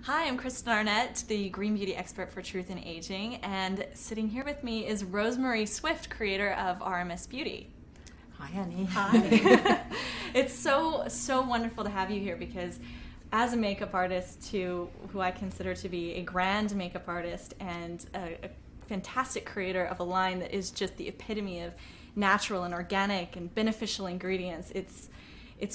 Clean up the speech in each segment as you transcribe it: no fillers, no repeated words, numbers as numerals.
Hi, I'm Kristen Arnett, the green beauty expert for Truth in Aging, and sitting here with me is Rosemary Swift, creator of RMS Beauty. Hi, honey. Hi. It's so wonderful to have you here because as a makeup artist who I consider to be a grand makeup artist and a fantastic creator of a line that is just the epitome of natural and organic and beneficial ingredients, it's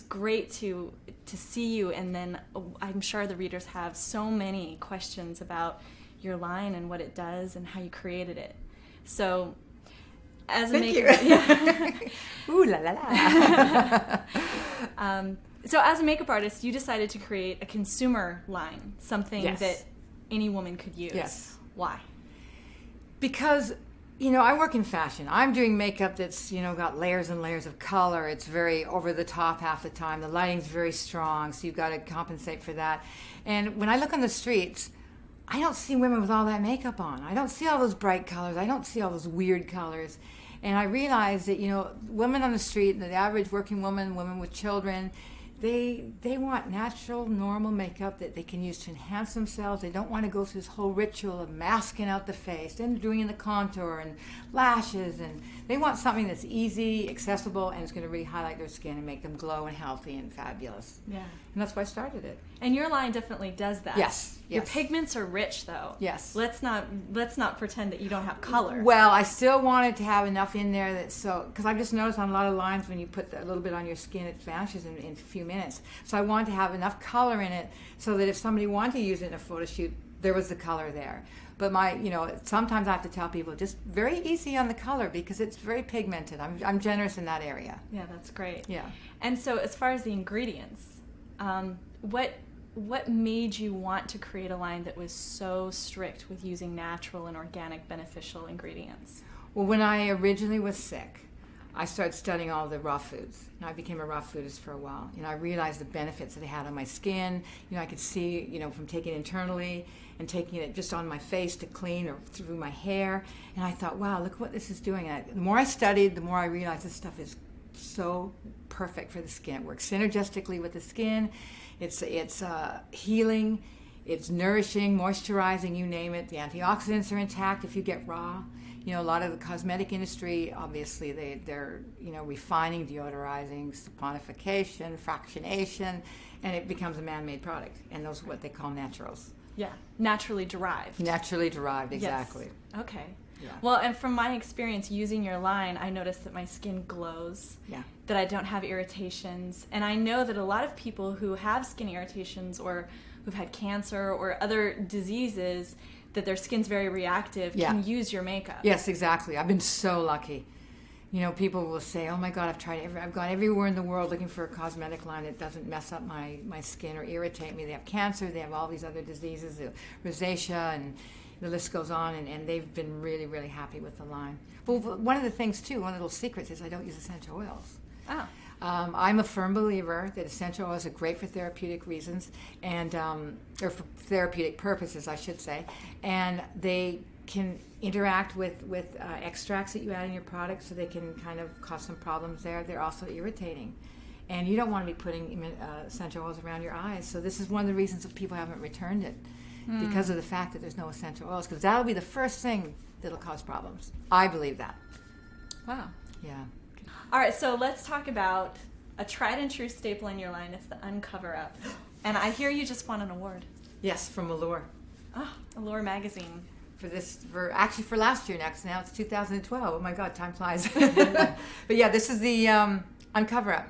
great to see you, and then I'm sure the readers have so many questions about your line and what it does and how you created it. So as a makeup, yeah. Ooh la la la. So as a makeup artist, you decided to create a consumer line, something Yes. that any woman could use. Yes. Why? Because, I work in fashion. I'm doing makeup that's, got layers and layers of color. It's very over the top half the time. The lighting's very strong, so you've got to compensate for that. And when I look on the streets, I don't see women with all that makeup on. I don't see all those bright colors. I don't see all those weird colors. And I realize that, women on the street, the average working woman, women with children, they want natural, normal makeup that they can use to enhance themselves. They don't want to go through this whole ritual of masking out the face, then doing in the contour and lashes, and they want something that's easy, accessible, and it's going to really highlight their skin and make them glow and healthy and fabulous. Yeah. And that's why I started it. And your line definitely does that. Yes. Your pigments are rich, though. Yes. Let's not pretend that you don't have color. Well, I still wanted to have enough in there because I've just noticed on a lot of lines when you put a little bit on your skin, it vanishes in a few minutes. So I wanted to have enough color in it so that if somebody wanted to use it in a photo shoot, there was the color there. But sometimes I have to tell people just very easy on the color because it's very pigmented. I'm generous in that area. Yeah, that's great. Yeah. And so as far as the ingredients, what made you want to create a line that was so strict with using natural and organic beneficial ingredients? Well, when I originally was sick, I started studying all the raw foods. I became a raw foodist for a while. I realized the benefits that it had on my skin. I could see, from taking it internally and taking it just on my face to clean or through my hair. And I thought, wow, look what this is doing. And the more I studied, the more I realized this stuff is so perfect for the skin. It works synergistically with the skin. It's healing. It's nourishing, moisturizing, you name it. The antioxidants are intact if you get raw. A lot of the cosmetic industry, obviously, they're refining, deodorizing, saponification, fractionation, and it becomes a man-made product. And those are what they call naturals. Yeah, naturally derived. Naturally derived, exactly. Yes. Okay. Yeah. Well, and from my experience using your line, I noticed that my skin glows, that I don't have irritations. And I know that a lot of people who have skin irritations or who've had cancer or other diseases, that their skin's very reactive, can use your makeup. Yes, exactly. I've been so lucky. People will say, oh my God, I've gone everywhere in the world looking for a cosmetic line that doesn't mess up my skin or irritate me. They have cancer, they have all these other diseases, rosacea, and the list goes on, and they've been really, really happy with the line. Well, one of the things, too, one of the little secrets is I don't use essential oils. Oh. I'm a firm believer that essential oils are great for therapeutic reasons, and or for therapeutic purposes, I should say, and they can interact with extracts that you add in your product, so they can kind of cause some problems there. They're also irritating, and you don't want to be putting essential oils around your eyes. So this is one of the reasons that people haven't returned it, because of the fact that there's no essential oils, because that'll be the first thing that'll cause problems. I believe that. Wow. Yeah. All right, so let's talk about a tried and true staple in your line. It's the Uncover Up. And I hear you just won an award. Yes, from Allure. Oh, Allure magazine. For last year next. Now it's 2012. Oh my God, time flies. But yeah, this is the Uncover Up.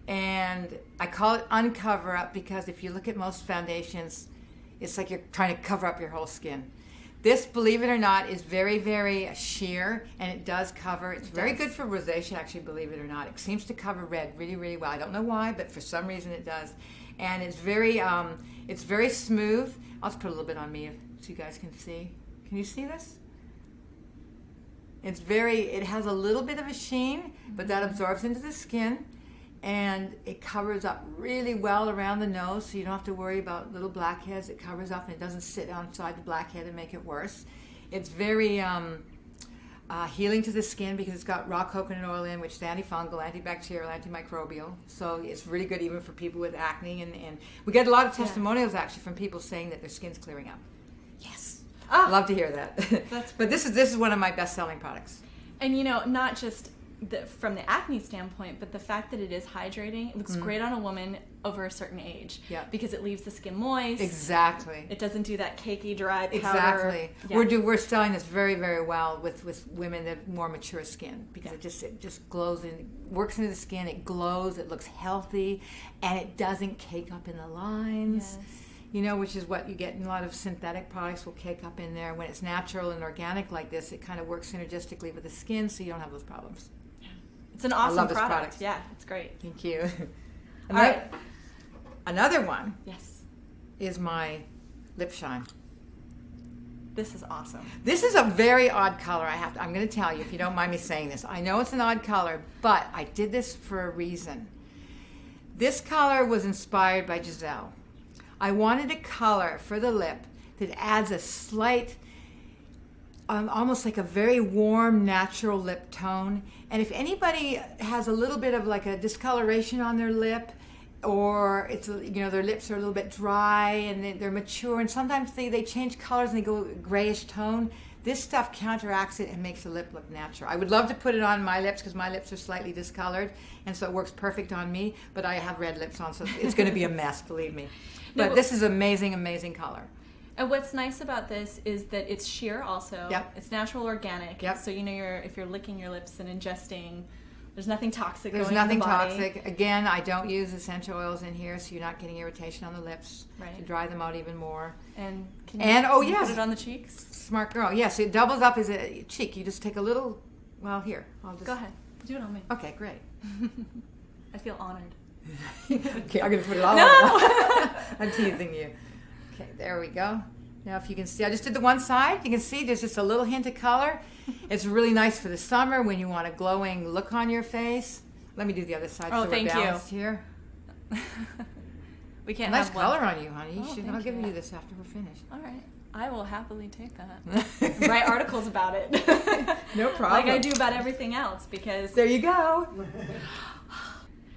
And I call it Uncover Up because if you look at most foundations, it's like you're trying to cover up your whole skin. This, believe it or not, is very, very sheer, and it does cover. It's very good for rosacea, actually, believe it or not. It seems to cover red really, really well. I don't know why, but for some reason it does. And it's very smooth. I'll just put a little bit on me so you guys can see. Can you see this? It has a little bit of a sheen, but that absorbs into the skin. And it covers up really well around the nose, so you don't have to worry about little blackheads. It covers up and it doesn't sit outside the blackhead and make it worse. It's very healing to the skin because it's got raw coconut oil in, which is antifungal, antibacterial, antimicrobial. So it's really good even for people with acne. And we get a lot of testimonials actually from people saying that their skin's clearing up. Yes. Love to hear that. But this is one of my best-selling products. And not just from the acne standpoint, but the fact that it is hydrating, it looks great on a woman over a certain age. Yeah. Because it leaves the skin moist. Exactly. It doesn't do that cakey, dry powder. Exactly. Yeah. We're selling this very, very well with women that have more mature skin because it just glows and works into the skin. It glows. It looks healthy, and it doesn't cake up in the lines. Yes. Which is what you get in a lot of synthetic products will cake up in there. When it's natural and organic like this, it kind of works synergistically with the skin, so you don't have those problems. It's an awesome product. Yeah, it's great. Thank you. All right. Another one is my Lip Shine. This is awesome. This is a very odd color. I'm going to tell you if you don't mind me saying this. I know it's an odd color, but I did this for a reason. This color was inspired by Giselle. I wanted a color for the lip that adds a slight, almost like a very warm, natural lip tone. And if anybody has a little bit of like a discoloration on their lip, or it's their lips are a little bit dry and they're mature, and sometimes they change colors and they go grayish tone, this stuff counteracts it and makes the lip look natural. I would love to put it on my lips because my lips are slightly discolored, and so it works perfect on me, but I have red lips on, so it's going to be a mess, believe me. But this is amazing, amazing color. And what's nice about this is that it's sheer also. Yep. It's natural organic. Yep. So if you're licking your lips and ingesting, there's nothing toxic There's going nothing in the body. toxic. Again, I don't use essential oils in here, so you're not getting irritation on the lips to dry them out even more. And can you put it on the cheeks? Smart girl. Yes, it doubles up as a cheek. You just take a little, here. Go ahead. Do it on me. Okay, great. I feel honored. Okay, I'm going to put it all over. I'm teasing you. Okay, there we go. Now if you can see, I just did the one side. You can see there's just a little hint of color. It's really nice for the summer when you want a glowing look on your face. Let me do the other side so we're balanced here. We can't nice have color one. on you, honey. I'll give you this after we're finished. All right. I will happily take that. Write articles about it. No problem. Like I do about everything else because... There you go.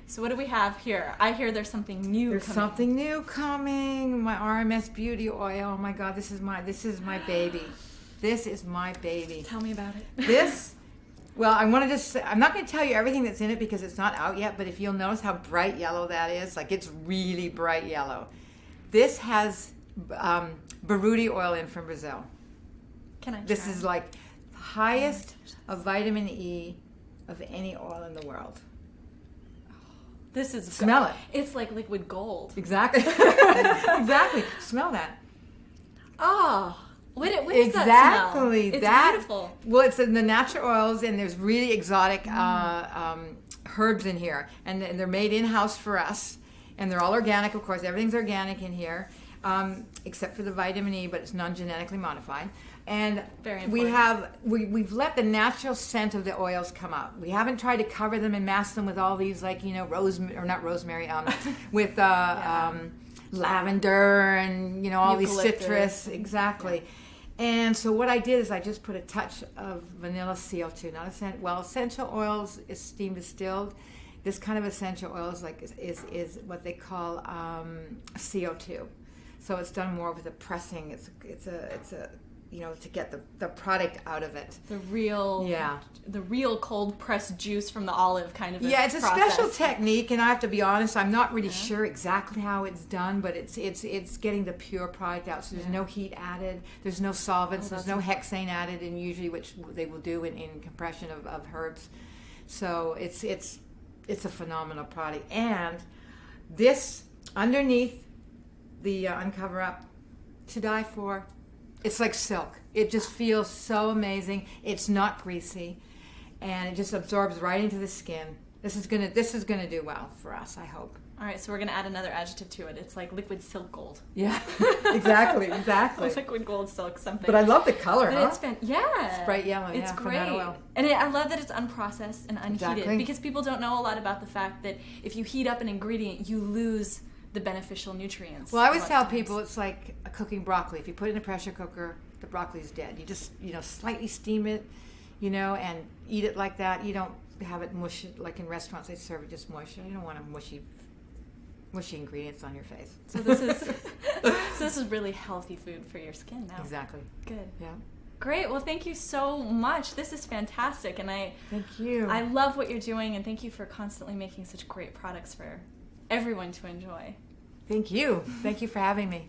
So what do we have here? I hear there's something new There's coming. something new coming. My RMS beauty oil. Oh my God, this is my baby. This is my baby. Tell me about it. This, I'm not going to tell you everything that's in it because it's not out yet, but if you'll notice how bright yellow that is, like it's really bright yellow. This has Baruti oil in from Brazil. Can I try? This is like the highest of vitamin E of any oil in the world. This is Smell it. It's like liquid gold. Exactly. Exactly. Smell that. Oh, what is exactly that smell? It's that. beautiful. Well, it's in the natural oils, and there's really exotic herbs in here, and they're made in house for us, and they're all organic. Of course, everything's organic in here, except for the vitamin E, but it's non-genetically modified. And very important. we've let the natural scent of the oils come out. We haven't tried to cover them and mask them with all these with lavender and all these citrus. Exactly. Yeah. And so what I did is I just put a touch of vanilla CO2. Essential oils is steam distilled. This kind of essential oil is what they call CO2. So it's done more with a pressing. It's a to get the product out of it. The real cold pressed juice from the olive kind of it's process. a special technique, and I have to be honest, I'm not really sure exactly how it's done, but it's getting the pure product out. So there's no heat added, there's no solvents, there's no hexane added, and usually which they will do in compression of herbs. So it's a phenomenal product. And this underneath the uncover up, to die for. It's like silk. It just feels so amazing. It's not greasy, and it just absorbs right into the skin. This is gonna do well for us, I hope. All right, so we're gonna add another adjective to it. It's like liquid silk gold. Yeah, exactly. Liquid gold silk something. But I love the color. But it's bright yellow. It's from great, that oil. and I love that it's unprocessed and unheated. Exactly. Because people don't know a lot about the fact that if you heat up an ingredient, you lose the beneficial nutrients. Well, I always tell people it's like cooking broccoli. If you put it in a pressure cooker, the broccoli's dead. You just slightly steam it, and eat it like that. You don't have it mush, like in restaurants they serve it just mush. You don't want a mushy ingredients on your face. So this is really healthy food for your skin now. Exactly. Good. Yeah. Great. Well, thank you so much. This is fantastic, and thank you. I love what you're doing, and thank you for constantly making such great products for everyone to enjoy. Thank you. Thank you for having me.